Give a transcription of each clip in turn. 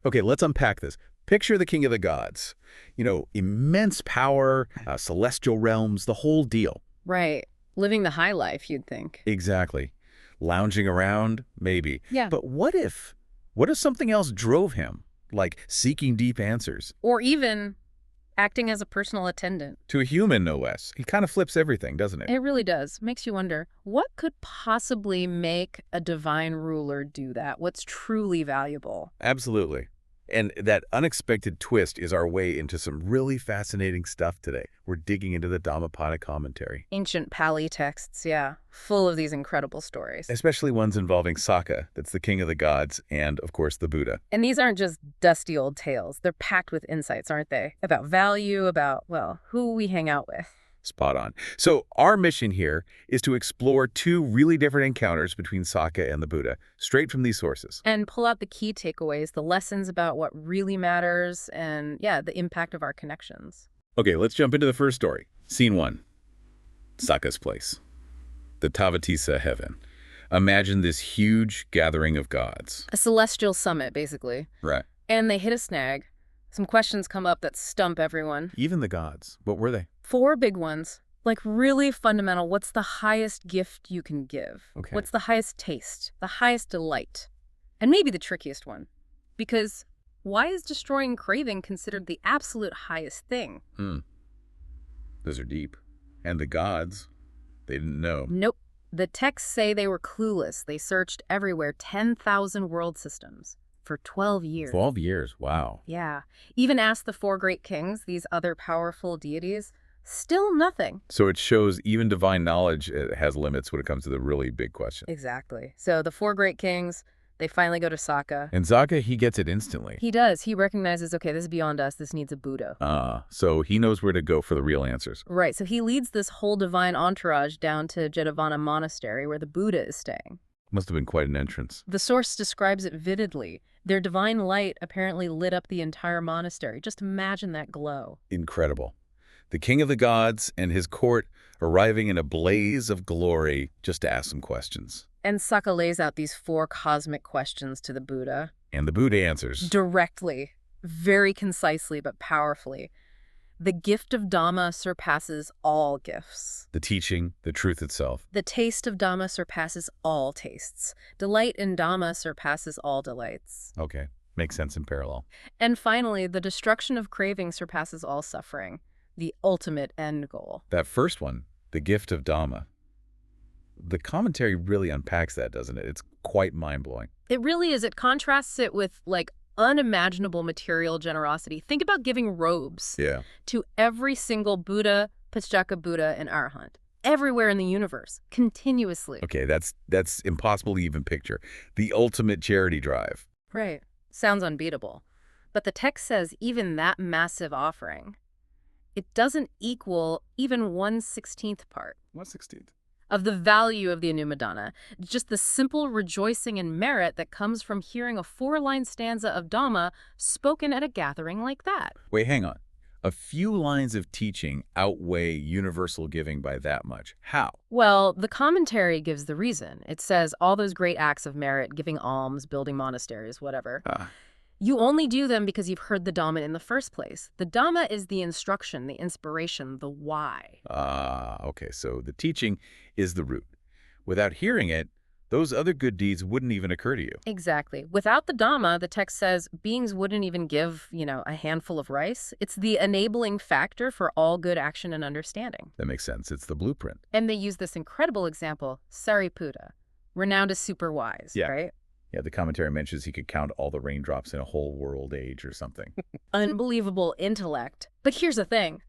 Okay, let's unpack this. Picture the king of the gods. Immense power, celestial realms, the whole deal. Right. Living the high life, you'd think. Exactly. Lounging around, maybe. Yeah. But what if something else drove him? Like seeking deep answers. Or even acting as a personal attendant. To a human, no less. He kind of flips everything, doesn't it? It really does. Makes you wonder, what could possibly make a divine ruler do that? What's truly valuable? Absolutely. And that unexpected twist is our way into some really fascinating stuff today. We're digging into the Dhammapada commentary. Ancient Pali texts, yeah. Full of these incredible stories. Especially ones involving Sakka, that's the king of the gods, and, of course, the Buddha. And these aren't just dusty old tales. They're packed with insights, aren't they? About value, about, well, who we hang out with. Spot on. So our mission here is to explore two really different encounters between Sakka and the Buddha, straight from these sources. And pull out the key takeaways, the lessons about what really matters, and, yeah, the impact of our connections. Okay, let's jump into the first story. Scene 1. Sakka's place. The Tavatisa heaven. Imagine this huge gathering of gods. A celestial summit, basically. Right. And they hit a snag. Some questions come up that stump everyone. Even the gods. What were they? 4 big ones. Like really fundamental. What's the highest gift you can give? Okay. What's the highest taste? The highest delight? And maybe the trickiest one. Because why is destroying craving considered the absolute highest thing? Those are deep. And the gods, they didn't know. Nope. The texts say they were clueless. They searched everywhere, 10,000 world systems. For 12 years. 12 years, wow. Yeah. Even asked the 4 great kings, these other powerful deities, still nothing. So it shows even divine knowledge has limits when it comes to the really big question. Exactly. So the 4 great kings, they finally go to Sakka. And Sakka, he gets it instantly. He does. He recognizes, okay, this is beyond us. This needs a Buddha. So he knows where to go for the real answers. Right. So he leads this whole divine entourage down to Jetavana Monastery where the Buddha is staying. Must have been quite an entrance. The source describes it vividly. Their divine light apparently lit up the entire monastery. Just imagine that glow. Incredible. The king of the gods and his court arriving in a blaze of glory just to ask some questions. And Sakka lays out these 4 cosmic questions to the Buddha. And the Buddha answers. Directly, very concisely but powerfully. The gift of Dhamma surpasses all gifts. The teaching, the truth itself. The taste of Dhamma surpasses all tastes. Delight in Dhamma surpasses all delights. Okay, makes sense in parallel. And finally, the destruction of craving surpasses all suffering. The ultimate end goal. That first one, the gift of Dhamma. The commentary really unpacks that, doesn't it? It's quite mind-blowing. It really is. It contrasts it with, unimaginable material generosity. Think about giving robes to every single Buddha, Pacceka Buddha, and Arahant. Everywhere in the universe, continuously. Okay, that's impossible to even picture. The ultimate charity drive. Right. Sounds unbeatable. But the text says even that massive offering, it doesn't equal even 1/16th part. 1/16th. Of the value of the Anumadana. Just the simple rejoicing and merit that comes from hearing a 4-line stanza of Dhamma spoken at a gathering like that. Wait, hang on. A few lines of teaching outweigh universal giving by that much. How? Well, the commentary gives the reason. It says all those great acts of merit, giving alms, building monasteries, whatever. You only do them because you've heard the Dhamma in the first place. The Dhamma is the instruction, the inspiration, the why. Okay, so the teaching is the root. Without hearing it, those other good deeds wouldn't even occur to you. Exactly. Without the Dhamma, the text says, beings wouldn't even give, a handful of rice. It's the enabling factor for all good action and understanding. That makes sense. It's the blueprint. And they use this incredible example, Sariputta, renowned as super wise, right? Yeah, the commentary mentions he could count all the raindrops in a whole world age or something. Unbelievable intellect. But here's the thing.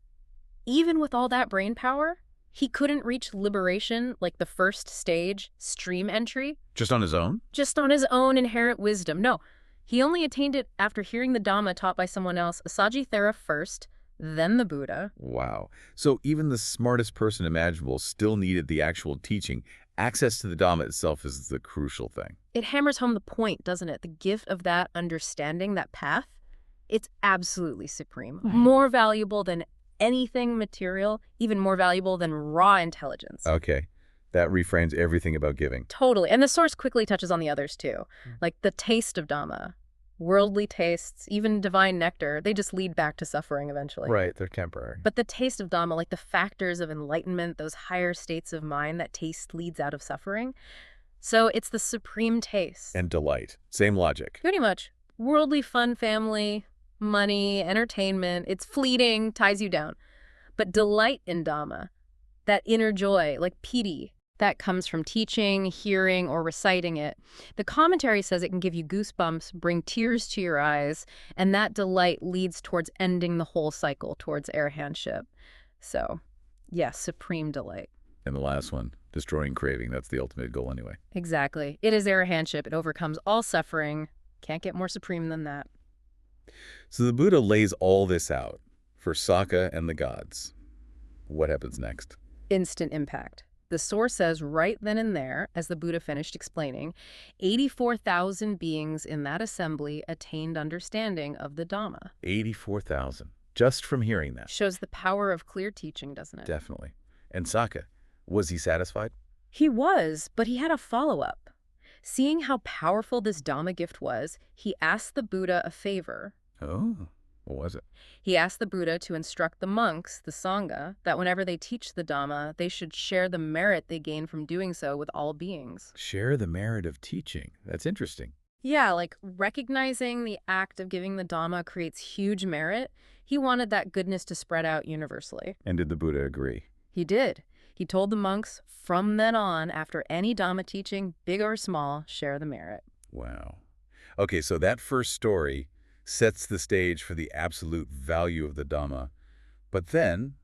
Even with all that brain power, he couldn't reach liberation, like the first stage, stream entry. Just on his own? Just on his own inherent wisdom. No, he only attained it after hearing the Dhamma taught by someone else, Asajithera first, then the Buddha. Wow. So even the smartest person imaginable still needed the actual teaching. Access to the Dhamma itself is the crucial thing. It hammers home the point, doesn't it? The gift of that understanding, that path, it's absolutely supreme. Right. More valuable than anything material, even more valuable than raw intelligence. Okay. That reframes everything about giving. Totally. And the source quickly touches on the others too, like the taste of Dhamma. Worldly tastes, even divine nectar, they just lead back to suffering eventually. Right, they're temporary. But the taste of Dhamma, like the factors of enlightenment, those higher states of mind, that taste leads out of suffering. So it's the supreme taste. And delight. Same logic. Pretty much. Worldly fun, family, money, entertainment, it's fleeting, ties you down. But delight in Dhamma, that inner joy, like piti, that comes from teaching, hearing, or reciting it. The commentary says it can give you goosebumps, bring tears to your eyes, and that delight leads towards ending the whole cycle, towards arahantship. So, yes, supreme delight. And the last one, destroying craving. That's the ultimate goal anyway. Exactly. It is arahantship. It overcomes all suffering. Can't get more supreme than that. So the Buddha lays all this out for Sakka and the gods. What happens next? Instant impact. The source says right then and there, as the Buddha finished explaining, 84,000 beings in that assembly attained understanding of the Dhamma. 84,000. Just from hearing that. Shows the power of clear teaching, doesn't it? Definitely. And Sakka, was he satisfied? He was, but he had a follow-up. Seeing how powerful this Dhamma gift was, he asked the Buddha a favor. Oh, what was it? He asked the Buddha to instruct the monks, the Sangha, that whenever they teach the Dhamma, they should share the merit they gain from doing so with all beings. Share the merit of teaching. That's interesting. Yeah, like recognizing the act of giving the Dhamma creates huge merit. He wanted that goodness to spread out universally. And did the Buddha agree? He did. He told the monks, from then on, after any Dhamma teaching, big or small, share the merit. Wow. Okay, so that first story sets the stage for the absolute value of the Dhamma. But then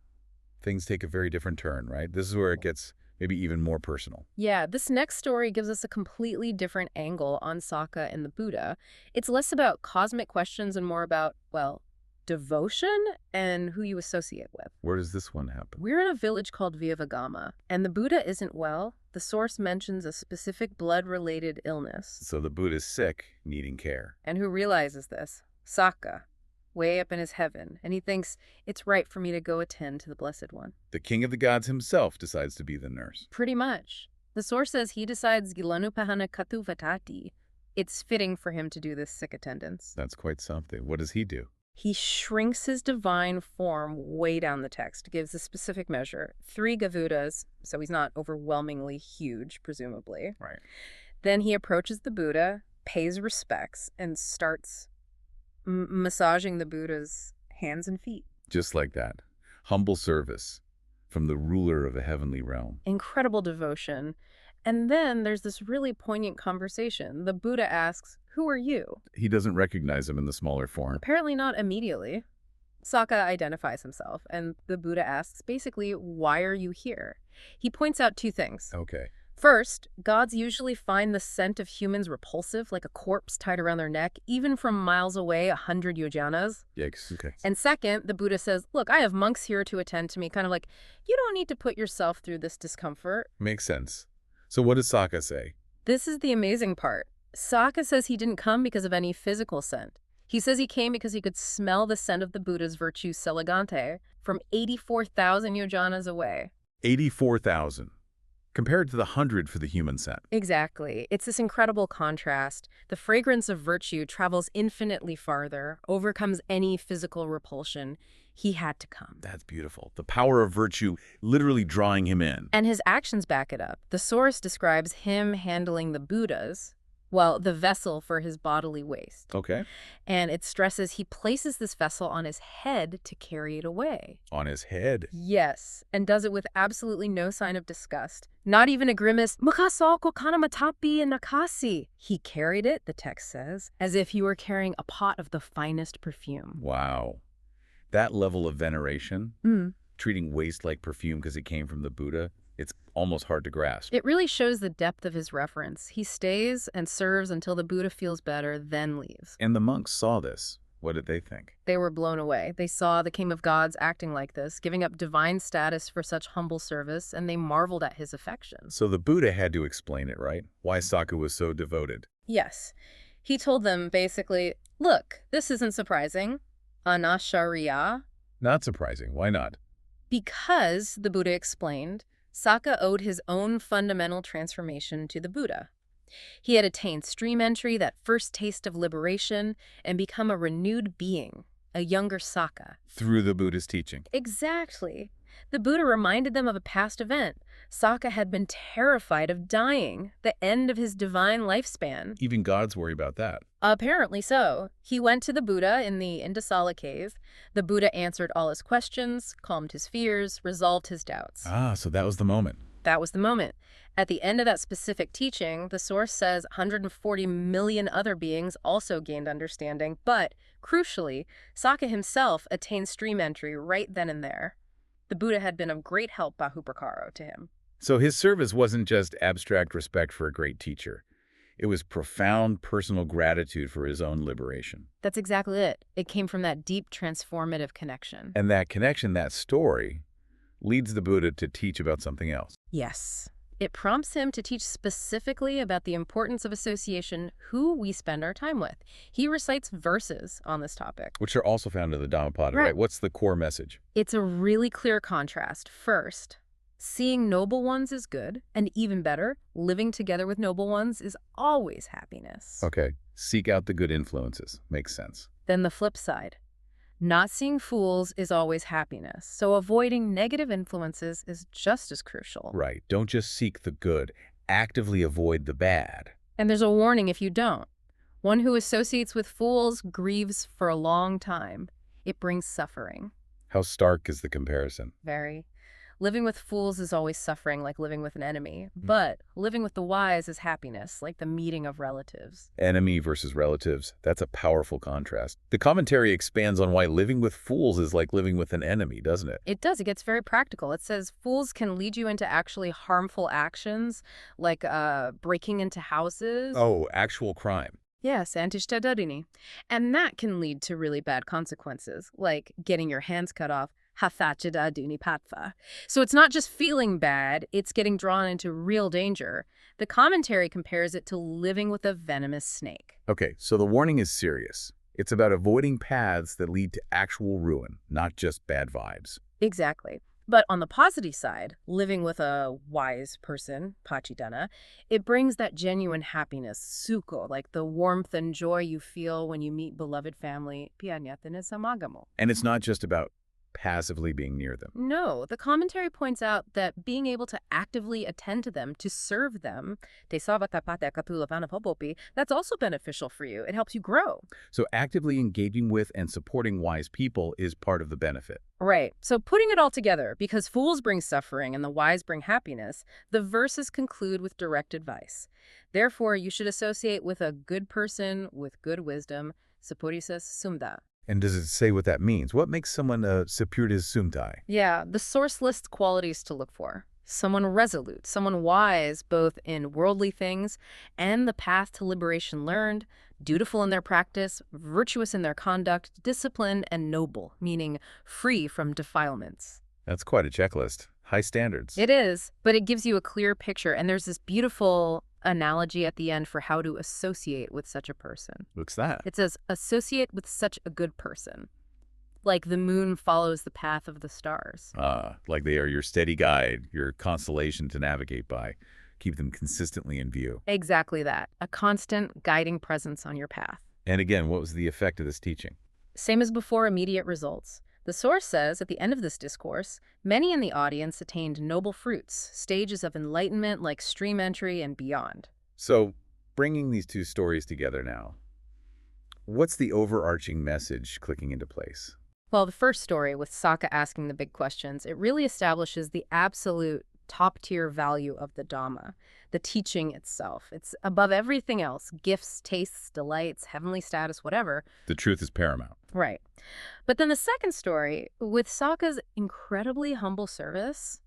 things take a very different turn, right? This is where it gets maybe even more personal. Yeah, this next story gives us a completely different angle on Sakka and the Buddha. It's less about cosmic questions and more about, well, devotion and who you associate with. Where does this one happen? We're in a village called Vivagama, and the Buddha isn't well. The source mentions a specific blood-related illness. So the Buddha's sick, needing care. And who realizes this? Sakka, way up in his heaven, and he thinks, it's right for me to go attend to the Blessed One. The king of the gods himself decides to be the nurse. Pretty much. The source says he decides Gilanupahana Katu Vatati. It's fitting for him to do this sick attendance. That's quite something. What does he do? He shrinks his divine form way down the text, gives a specific measure, 3 gavutas, so he's not overwhelmingly huge, presumably. Right. Then he approaches the Buddha, pays respects, and starts massaging the Buddha's hands and feet. Just like that. Humble service from the ruler of the heavenly realm. Incredible devotion. And then there's this really poignant conversation. The Buddha asks, who are you? He doesn't recognize him in the smaller form. Apparently not immediately. Sakka identifies himself, and the Buddha asks, basically, why are you here? He points out 2 things. Okay. First, gods usually find the scent of humans repulsive, like a corpse tied around their neck, even from miles away, 100 yojanas. Yikes. Okay. And second, the Buddha says, look, I have monks here to attend to me, kind of like, you don't need to put yourself through this discomfort. Makes sense. So what does Sakka say? This is the amazing part. Sakka says he didn't come because of any physical scent. He says he came because he could smell the scent of the Buddha's virtue seligante from 84,000 yojanas away. 84,000. Compared to the 100 for the human scent. Exactly. It's this incredible contrast. The fragrance of virtue travels infinitely farther, overcomes any physical repulsion. He had to come. That's beautiful. The power of virtue literally drawing him in. And his actions back it up. The source describes him handling the Buddhas, well, the vessel for his bodily waste. Okay. And it stresses he places this vessel on his head to carry it away. On his head. Yes, and does it with absolutely no sign of disgust. Not even a grimace, "Mukasoko kanamatapi and nakasi." He carried it, the text says, as if he were carrying a pot of the finest perfume. Wow. That level of veneration, treating waste like perfume because it came from the Buddha, it's almost hard to grasp. It really shows the depth of his reverence. He stays and serves until the Buddha feels better, then leaves. And the monks saw this. What did they think? They were blown away. They saw the King of Gods acting like this, giving up divine status for such humble service, and they marveled at his affection. So the Buddha had to explain it, right? Why Sakka was so devoted. Yes. He told them basically, look, this isn't surprising. Anashariya. Not surprising. Why not? Because, the Buddha explained, Sakka owed his own fundamental transformation to the Buddha. He had attained stream entry, that first taste of liberation, and become a renewed being, a younger Sakka. Through the Buddhist teaching. Exactly. The Buddha reminded them of a past event. Sakka had been terrified of dying, the end of his divine lifespan. Even gods worry about that. Apparently so. He went to the Buddha in the Indasala cave. The Buddha answered all his questions, calmed his fears, resolved his doubts. Ah, so that was the moment. That was the moment. At the end of that specific teaching, the source says 140 million other beings also gained understanding, but, crucially, Sakka himself attained stream entry right then and there. The Buddha had been of great help, Bahupakaro, to him. So his service wasn't just abstract respect for a great teacher. It was profound personal gratitude for his own liberation. That's exactly it. It came from that deep transformative connection. And that connection, that story, leads the Buddha to teach about something else. Yes. It prompts him to teach specifically about the importance of association, who we spend our time with. He recites verses on this topic, Which are also found in the Dhammapada, right? What's the core message? It's a really clear contrast. First, seeing noble ones is good, and even better, living together with noble ones is always happiness. Okay. Seek out the good influences. Makes sense. Then the flip side. Not seeing fools is always happiness, so avoiding negative influences is just as crucial. Right. Don't just seek the good. Actively avoid the bad. And there's a warning if you don't. One who associates with fools grieves for a long time. It brings suffering. How stark is the comparison? Very. Living with fools is always suffering, like living with an enemy. But living with the wise is happiness, like the meeting of relatives. Enemy versus relatives. That's a powerful contrast. The commentary expands on why living with fools is like living with an enemy, doesn't it? It does. It gets very practical. It says fools can lead you into actually harmful actions, like breaking into houses. Oh, actual crime. Yes, antishtadarrini. And that can lead to really bad consequences, like getting your hands cut off. Hathachida dunipatva. So it's not just feeling bad, it's getting drawn into real danger. The commentary compares it to living with a venomous snake. Okay, so the warning is serious. It's about avoiding paths that lead to actual ruin, not just bad vibes. Exactly. But on the positive side, living with a wise person, pachidana, it brings that genuine happiness, sukho, like the warmth and joy you feel when you meet beloved family, pianyatana samagamo. And it's not just about passively being near them. No, the commentary points out that being able to actively attend to them, to serve them, that's also beneficial for you. It helps you grow. So actively engaging with and supporting wise people is part of the benefit. Right. So putting it all together, because fools bring suffering and the wise bring happiness, the verses conclude with direct advice. Therefore, you should associate with a good person with good wisdom, Sapurisas Sumda. And does it say what that means? What makes someone a Sapurisas Sumdai? Yeah, the source lists qualities to look for. Someone resolute, someone wise both in worldly things and the path to liberation learned, dutiful in their practice, virtuous in their conduct, disciplined, and noble, meaning free from defilements. That's quite a checklist. High standards. It is, but it gives you a clear picture, and there's this beautiful analogy at the end for how to associate with such a person. What's that? It says, associate with such a good person. Like the moon follows the path of the stars. Like they are your steady guide, your constellation to navigate by. Keep them consistently in view. Exactly that. A constant guiding presence on your path. And again, what was the effect of this teaching? Same as before, immediate results. The source says at the end of this discourse, many in the audience attained noble fruits, stages of enlightenment like stream entry and beyond. So, bringing these two stories together now, what's the overarching message clicking into place? Well, the first story, with Sakka asking the big questions, it really establishes the absolute top-tier value of the Dhamma, the teaching itself. It's above everything else, gifts, tastes, delights, heavenly status, whatever. The truth is paramount. Right. But then the second story, with Sakka's incredibly humble service,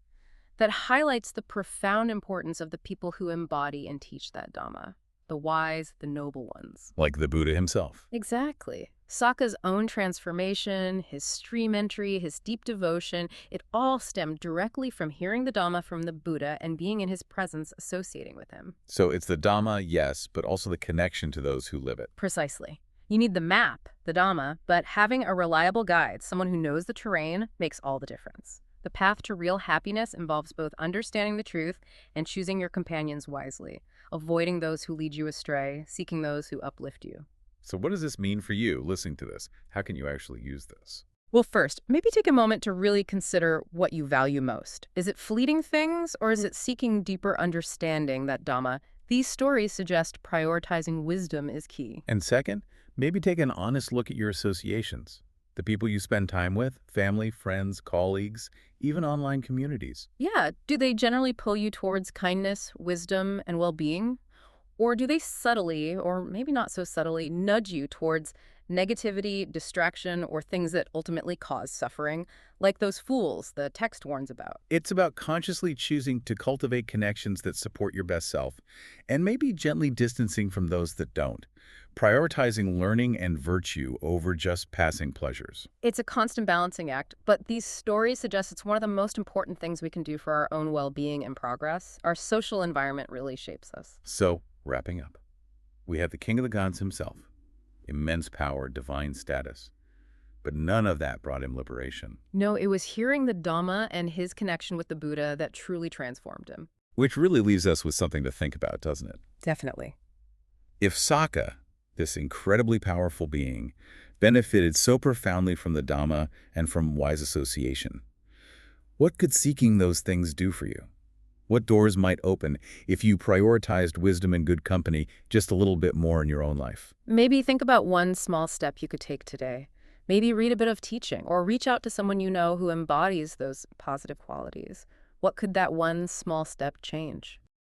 that highlights the profound importance of the people who embody and teach that Dhamma, the wise, the noble ones. Like the Buddha himself. Exactly. Sakka's own transformation, his stream entry, his deep devotion, it all stemmed directly from hearing the Dhamma from the Buddha and being in his presence, associating with him. So it's the Dhamma, yes, but also the connection to those who live it. Precisely. You need the map, the Dhamma, but having a reliable guide, someone who knows the terrain, makes all the difference. The path to real happiness involves both understanding the truth and choosing your companions wisely. avoiding those who lead you astray, seeking those who uplift you. So what does this mean for you, listening to this? How can you actually use this? Well, first, maybe take a moment to really consider what you value most. Is it fleeting things, or is it seeking deeper understanding that Dhamma? These stories suggest prioritizing wisdom is key. And second, maybe take an honest look at your associations. The people you spend time with, family, friends, colleagues, even online communities. Yeah, do they generally pull you towards kindness, wisdom, and well-being? Or do they subtly, or maybe not so subtly, nudge you towards negativity, distraction, or things that ultimately cause suffering, like those fools the text warns about? It's about consciously choosing to cultivate connections that support your best self, and maybe gently distancing from those that don't, prioritizing learning and virtue over just passing pleasures. It's a constant balancing act, but these stories suggest it's one of the most important things we can do for our own well-being and progress. Our social environment really shapes us. So, wrapping up, we have the king of the gods himself, immense power, divine status, but none of that brought him liberation. No, it was hearing the Dhamma and his connection with the Buddha that truly transformed him. Which really leaves us with something to think about, doesn't it? Definitely. If Sakka, this incredibly powerful being, benefited so profoundly from the Dhamma and from wise association, what could seeking those things do for you? What doors might open if you prioritized wisdom and good company just a little bit more in your own life? Maybe think about one small step you could take today. Maybe read a bit of teaching or reach out to someone you know who embodies those positive qualities. What could that one small step change?